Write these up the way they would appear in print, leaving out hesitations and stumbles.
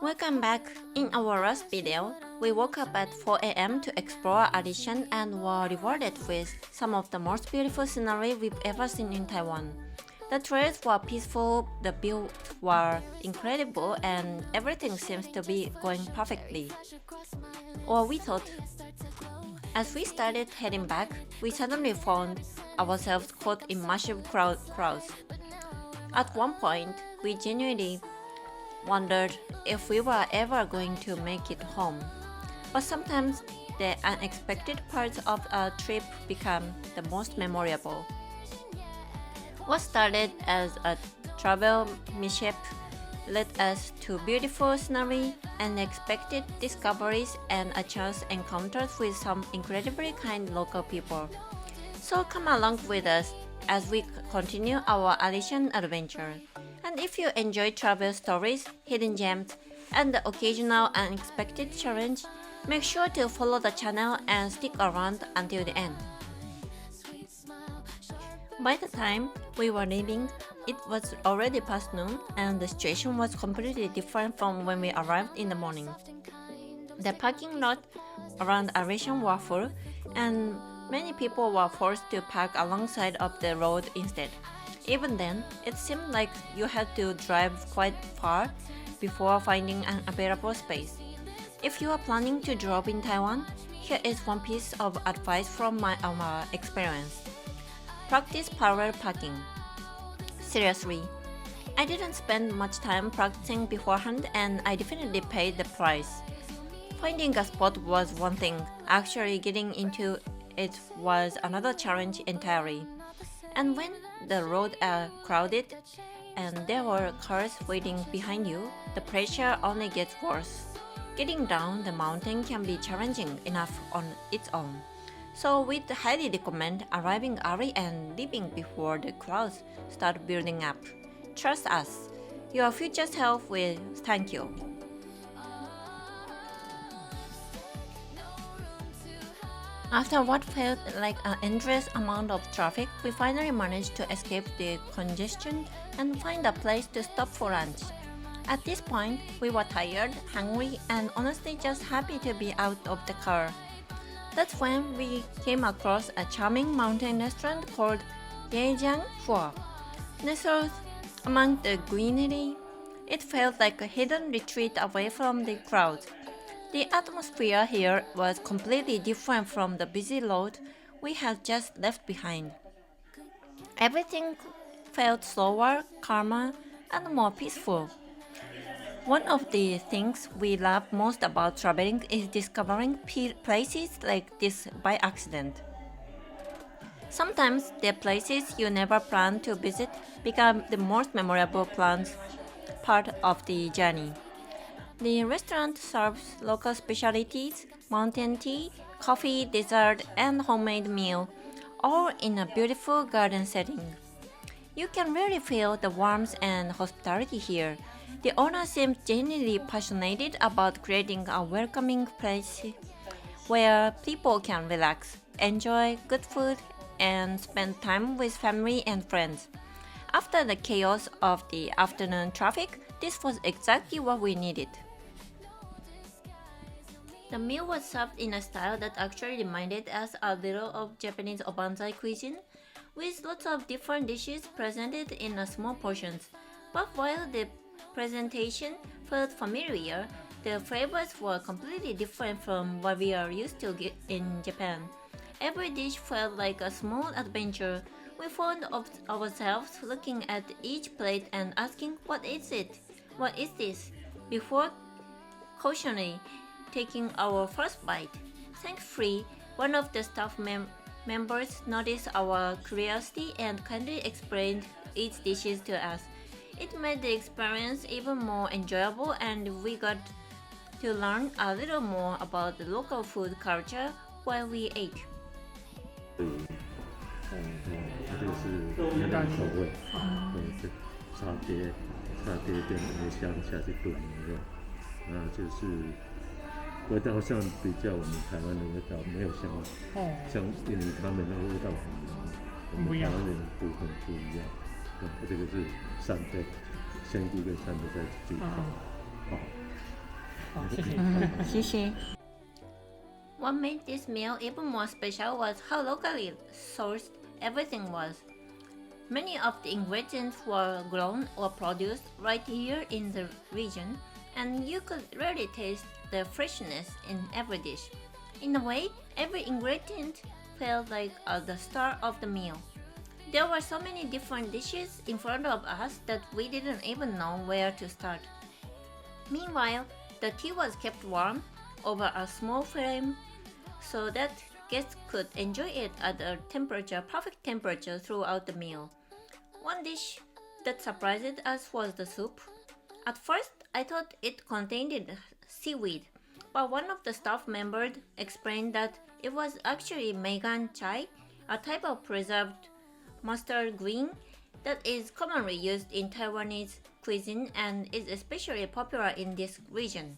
Welcome back. In our last video, we woke up at 4 a.m. to explore Alishan and were rewarded with some of the most beautiful scenery we've ever seen in Taiwan. The trails were peaceful, the views were incredible, and everything seems to be going perfectly. Or we thought. As we started heading back, we suddenly found ourselves caught in massive crowds. At one point, we genuinely wondered if we were ever going to make it home. But sometimes the unexpected parts of a trip become the most memorable. What started as a travel mishap led us to beautiful scenery, unexpected discoveries, and a chance encounters with some incredibly kind local people. So come along with us as we continue our Alishan adventure. And if you enjoy travel stories, hidden gems, and the occasional unexpected challenge, make sure to follow the channel and stick around until the end. By the time we were leaving, it was already past noon and the situation was completely different from when we arrived in the morning. The parking lot around Alishan were full and many people were forced to park alongside of the road instead. Even then, it seemed like you had to drive quite far before finding an available space. If you are planning to drop in Taiwan, here is one piece of advice from our experience. Practice parallel parking. Seriously, I didn't spend much time practicing beforehand and I definitely paid the price. Finding a spot was one thing, actually getting into it was another challenge entirely. And when the roads are crowded and there were cars waiting behind you, the pressure only gets worse. Getting down the mountain can be challenging enough on its own. So we'd highly recommend arriving early and leaving before the crowds start building up. Trust us, your future self will thank you. After what felt like an endless amount of traffic, we finally managed to escape the congestion and find a place to stop for lunch. At this point, we were tired, hungry, and honestly just happy to be out of the car. That's when we came across a charming mountain restaurant called Chiayi. Nestled among the greenery, it felt like a hidden retreat away from the crowd. The atmosphere here was completely different from the busy road we had just left behind. Everything felt slower, calmer, and more peaceful. One of the things we love most about traveling is discovering places like this by accident. Sometimes the places you never plan to visit become the most memorable part of the journey. The restaurant serves local specialties, mountain tea, coffee, dessert, and homemade meal, all in a beautiful garden setting. You can really feel the warmth and hospitality here. The owner seems genuinely passionate about creating a welcoming place where people can relax, enjoy good food, and spend time with family and friends. After the chaos of the afternoon traffic, this was exactly what we needed. The meal was served in a style that actually reminded us a little of Japanese obanzai cuisine, with lots of different dishes presented in small portions. But while the presentation felt familiar, the flavors were completely different from what we are used to get in Japan. Every dish felt like a small adventure. We found ourselves looking at each plate and asking, "What is it? What is this?" before cautiously taking our first bite. Thankfully, one of the staff members noticed our curiosity and kindly explained each dishes to us. It made the experience even more enjoyable and we got to learn a little more about the local food culture while we ate. 它这个是越南口味，对，沙爹跟梅香下去炖的，就是味道上比较我们台湾的味道没有像印尼他们那个味道很浓，我们台湾人的部分不一样。这个是扇贝，香菇跟扇贝在一起煮，好。好，谢谢。谢谢。What made this meal even more special was how locally sourced everything was. Many of the ingredients were grown or produced right here in the region, and you could really taste the freshness in every dish. In a way, every ingredient felt like the star of the meal. There were so many different dishes in front of us that we didn't even know where to start. Meanwhile, the tea was kept warm over a small flame so that guests could enjoy it at a perfect temperature throughout the meal. One dish that surprised us was the soup. At first, I thought it contained seaweed, but one of the staff members explained that it was actually Megan chai, a type of preserved mustard green that is commonly used in Taiwanese cuisine and is especially popular in this region.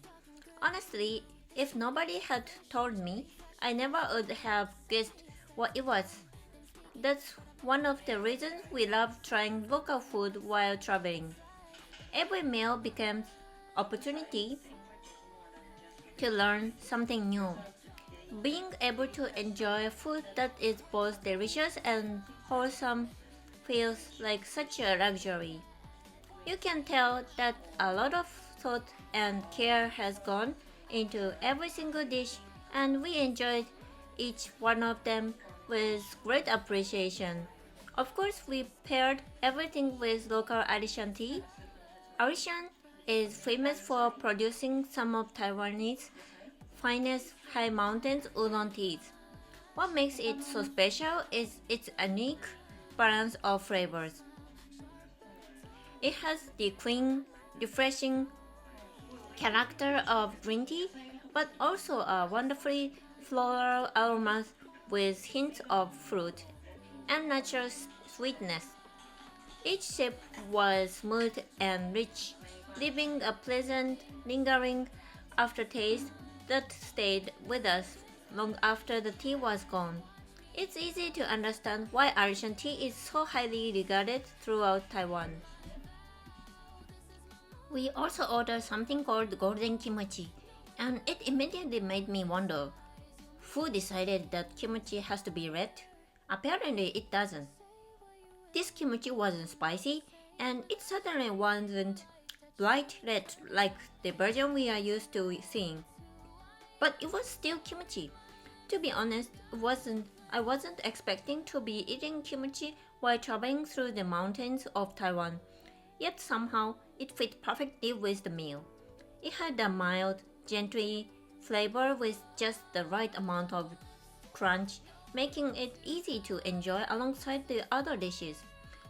Honestly, if nobody had told me, I never would have guessed what it was. That's one of the reasons we love trying local food while traveling. Every meal becomes opportunity to learn something new. Being able to enjoy food that is both delicious and wholesome feels like such a luxury. You can tell that a lot of thought and care has gone into every single dish, and we enjoyed each one of them with great appreciation. Of course, we paired everything with local Alishan tea. Alishan is famous for producing some of Taiwanese finest high mountains oolong teas. What makes it so special is its unique balance of flavors. It has the clean, refreshing character of green tea, but also a wonderfully floral aroma with hints of fruit and natural sweetness. Each sip was smooth and rich, leaving a pleasant, lingering aftertaste that stayed with us long after the tea was gone. It's easy to understand why Asian tea is so highly regarded throughout Taiwan. We also ordered something called golden kimchi, and it immediately made me wonder who decided that kimchi has to be red? Apparently, it doesn't. This kimchi wasn't spicy, and it certainly wasn't bright red like the version we are used to seeing. But it was still kimchi. To be honest, I wasn't expecting to be eating kimchi while traveling through the mountains of Taiwan. Yet somehow it fit perfectly with the meal. It had a mild, gentle flavor with just the right amount of crunch, making it easy to enjoy alongside the other dishes.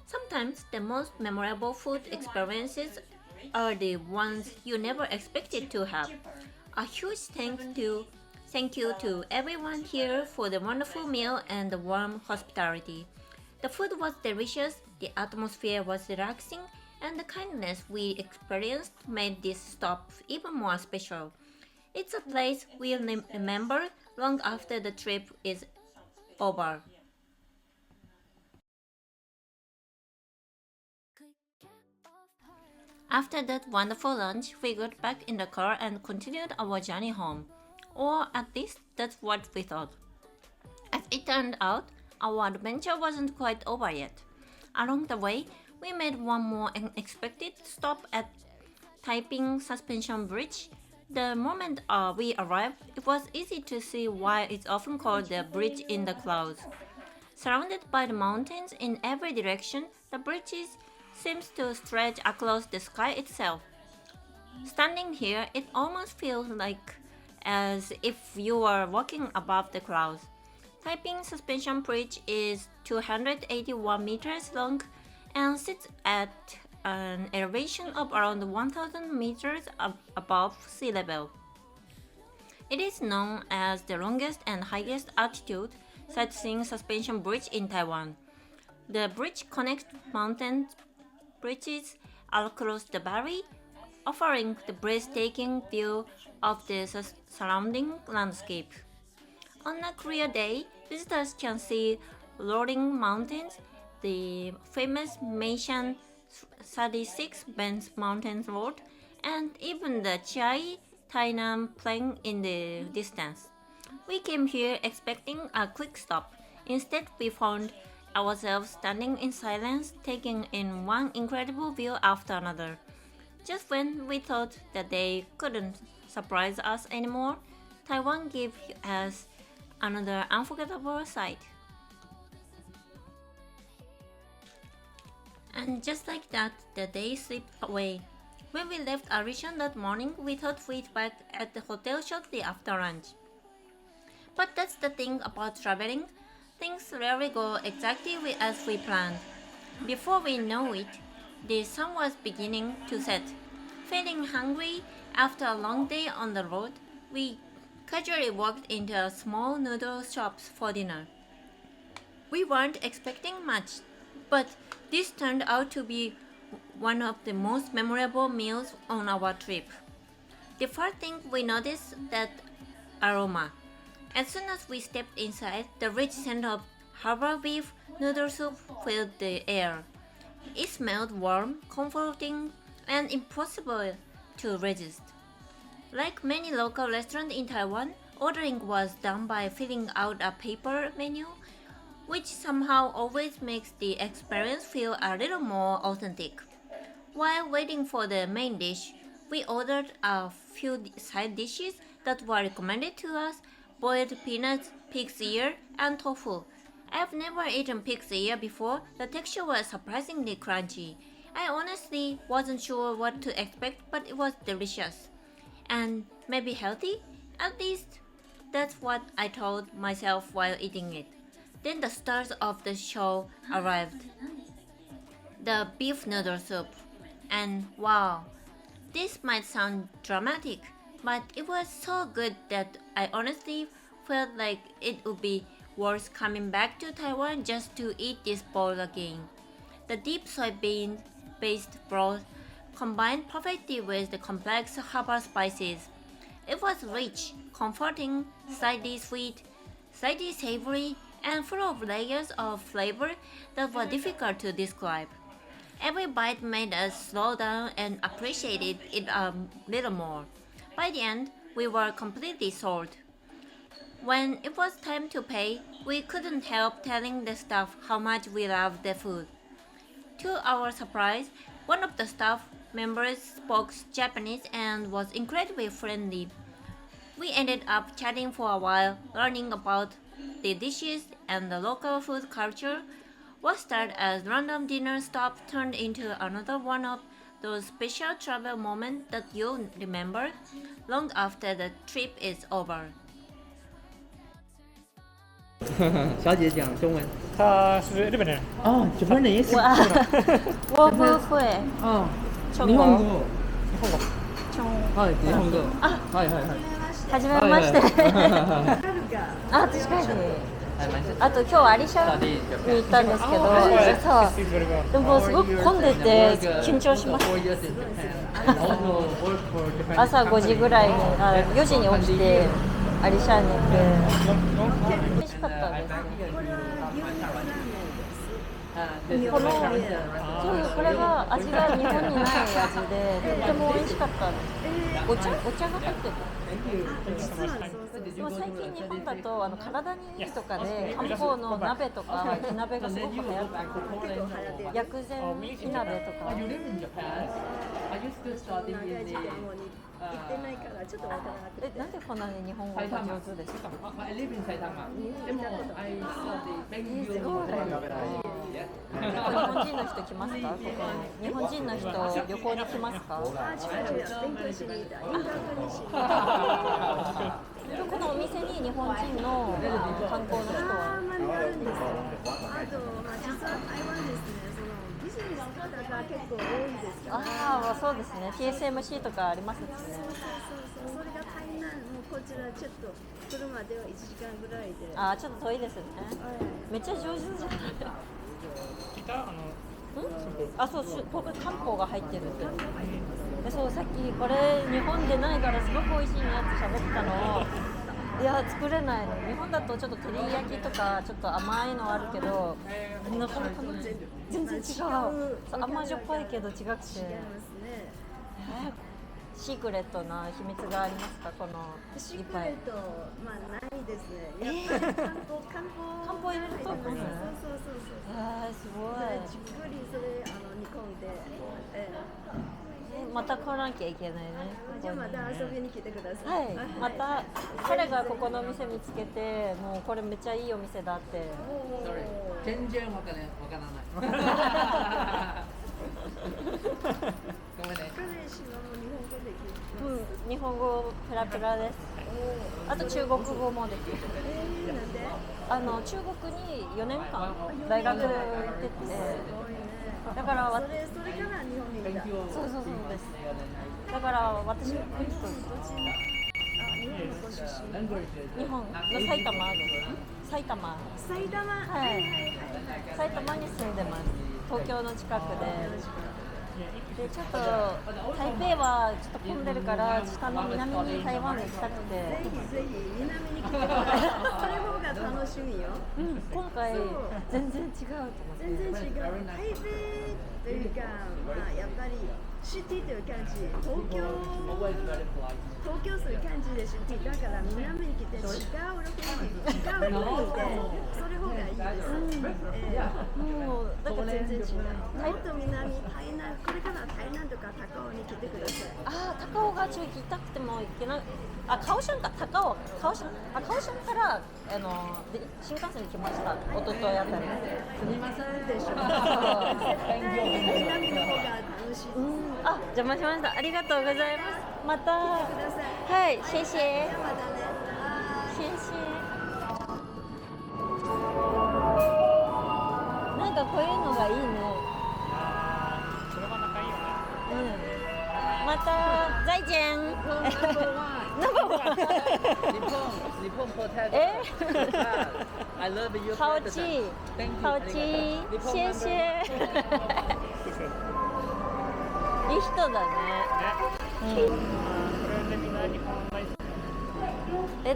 Sometimes the most memorable food experiences are the ones you never expected to have. A huge thank you to everyone here for the wonderful meal and the warm hospitality. The food was delicious, the atmosphere was relaxing, and the kindness we experienced made this stop even more special. It's a place we'll remember long after the trip is over. After that wonderful lunch, we got back in the car and continued our journey home. Or at least that's what we thought. As it turned out, our adventure wasn't quite over yet. Along the way, we made one more unexpected stop at Taiping Suspension Bridge. The moment we arrived, it was easy to see why it's often called the bridge in the clouds. Surrounded by the mountains in every direction, the bridge seems to stretch across the sky itself. Standing here, it almost feels like as if you were walking above the clouds. Taiping Suspension Bridge is 281 meters long and sits at an elevation of around 1000 meters above sea level. It is known as the longest and highest altitude sightseeing suspension bridge in Taiwan. The bridge connects mountain bridges across the valley, offering the breathtaking view of the surrounding landscape. On a clear day, visitors can see rolling mountains, the famous Meishan 36 Benz Mountain Road, and even the Chiayi Tainan playing in the distance. We came here expecting a quick stop. Instead, we found ourselves standing in silence, taking in one incredible view after another. Just when we thought that they couldn't surprise us anymore, Taiwan gave us another unforgettable sight. And just like that, the day slipped away. When we left Alishan that morning, we thought we'd back at the hotel shortly after lunch. But that's the thing about traveling. Things rarely go exactly as we planned. Before we know it, the sun was beginning to set. Feeling hungry after a long day on the road, we casually walked into a small noodle shop for dinner. We weren't expecting much, but this turned out to be one of the most memorable meals on our trip. The first thing we noticed that aroma. As soon as we stepped inside, the rich scent of harbor beef noodle soup filled the air. It smelled warm, comforting, and impossible to resist. Like many local restaurants in Taiwan, ordering was done by filling out a paper menu, which somehow always makes the experience feel a little more authentic. While waiting for the main dish, we ordered a few side dishes that were recommended to us: boiled peanuts, pig's ear, and tofu. I've never eaten pig's ear before. The texture was surprisingly crunchy. I honestly wasn't sure what to expect, but it was delicious. And maybe healthy? At least that's what I told myself while eating it. Then the stars of the show arrived. The beef noodle soup. And wow, this might sound dramatic, but it was so good that I honestly felt like it would be worth coming back to Taiwan just to eat this bowl again. The deep soybean-based broth combined perfectly with the complex herbal spices. It was rich, comforting, slightly sweet, slightly savory, and full of layers of flavor that were difficult to describe. Every bite made us slow down and appreciate it a little more. By the end, we were completely sold. When it was time to pay, we couldn't help telling the staff how much we loved the food. To our surprise, one of the staff members spoke Japanese and was incredibly friendly. We ended up chatting for a while, learning about the dishes and the local food culture. What started as random dinner stop turned into another one of those special travel moments that you'll remember long after the trip is over. 小姐讲中文他是日本人。哦，日本人也是。我不会。哦、中日本語。日本語。はい、日本語。あ、はいはいはい。はじめまして。あ、確かに。あと今日アリシャンに行ったんですけど、そうでもすごく混んでて緊張します。朝5時ぐらいに4時に起きてアリシャンに行って美味しかったです。これが味が日本にない味でとても美味しかったです。お茶が入ってる。でも最近日本だと体にいいとかで漢方の鍋とか火鍋がすごく流行ってる。薬膳火鍋とか。行ってないからちょっとわからなくて。なんでこんなに日本語が上手ですか？でもすごい。日本人の人来ますか？ここに。日本人の人旅行に来ますか？勉強しに行った。このお店に日本人の観光の人は。あるんですよ。あと実は台湾ですね。ビジネスの方が結構多いですよね。ああ、そうですね。TSMC とかありますね。そう、それが大変な。もうこちらちょっと車では1時間ぐらいで。ああ、ちょっと遠いですね。めっちゃ上手じゃない。あ、そう、ここ漢方が入ってるって。で、そう、さっきこれ日本でないからすごく美味しいねって喋ってたのを。いや作れないの。日本だとちょっと照り焼きとかちょっと甘いのあるけど、なかなか全然違う。甘じょっぱいけど違くて。シークレットな秘密がありますか？このシークレット、まあないですね。やっぱり漢方入れるとそう。あーすごそれい。じっくり煮込んで、また来なきゃいけないね。じゃあまた遊びに来てください。はい、また彼がここのお店見つけて、もうこれめっちゃいいお店だって。全然わからない。ごめんね。彼氏はもう日本語できる。日本語ペラペラです。あと中国語もできる。なんで？中国に4年間大学行ってて、だからそれから日本に来た。そうです。だから私の国と日本のご出身。日本の埼玉です。埼玉。はい。埼玉に住んでます。東京の近くで。でちょっと台北はちょっと混んでるから下の南に台湾に行きたくて、ぜひ南に来てください。それ方が楽しみよ。今回全然違うと思って。全然違う。台北というか、まあやっぱりシティという感じ。東京そういう感じでシティだから南に来て違うロケーション、違う雰囲気でそれ方がいいです。もうだから全然違う。もっと南、台南、これから台南とか高尾に来てください。高尾がちょっと行きたくても行けない。カオシャンか、高尾。カオシャンから新幹線に来ました。一昨日あたり。すみませんでしょ。絶対南の方が楽しい。邪魔しました。ありがとうございます。また。来てください。はい、谢謝。じゃあまたね。谢謝。なんかこういうのがいいね。車仲いいよね。また再见。日本potato。I love you。好吃，好吃，谢谢。いい人だね。これでみんな日本大好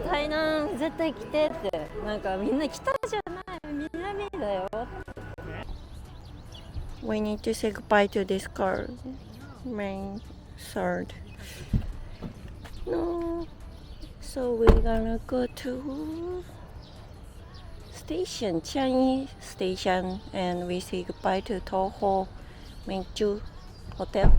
き。台南絶対来てって、なんかみんな来たじゃない、南だよ。We need to say goodbye to this car. Main third. No. So we're gonna go to station, Chiayi station, and we say goodbye to Toho Mingju Hotel.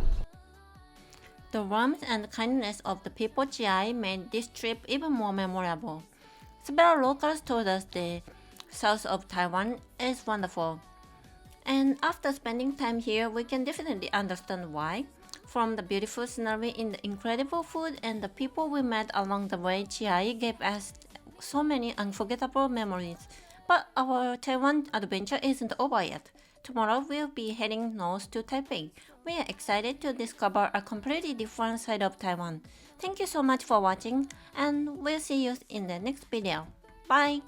The warmth and kindness of the people of Chiayi made this trip even more memorable. Several locals told us the south of Taiwan is wonderful. And after spending time here, we can definitely understand why. From the beautiful scenery in the incredible food and the people we met along the way, Chiayi gave us so many unforgettable memories. But our Taiwan adventure isn't over yet. Tomorrow we'll be heading north to Taiping. We are excited to discover a completely different side of Taiwan. Thank you so much for watching, and we'll see you in the next video. Bye!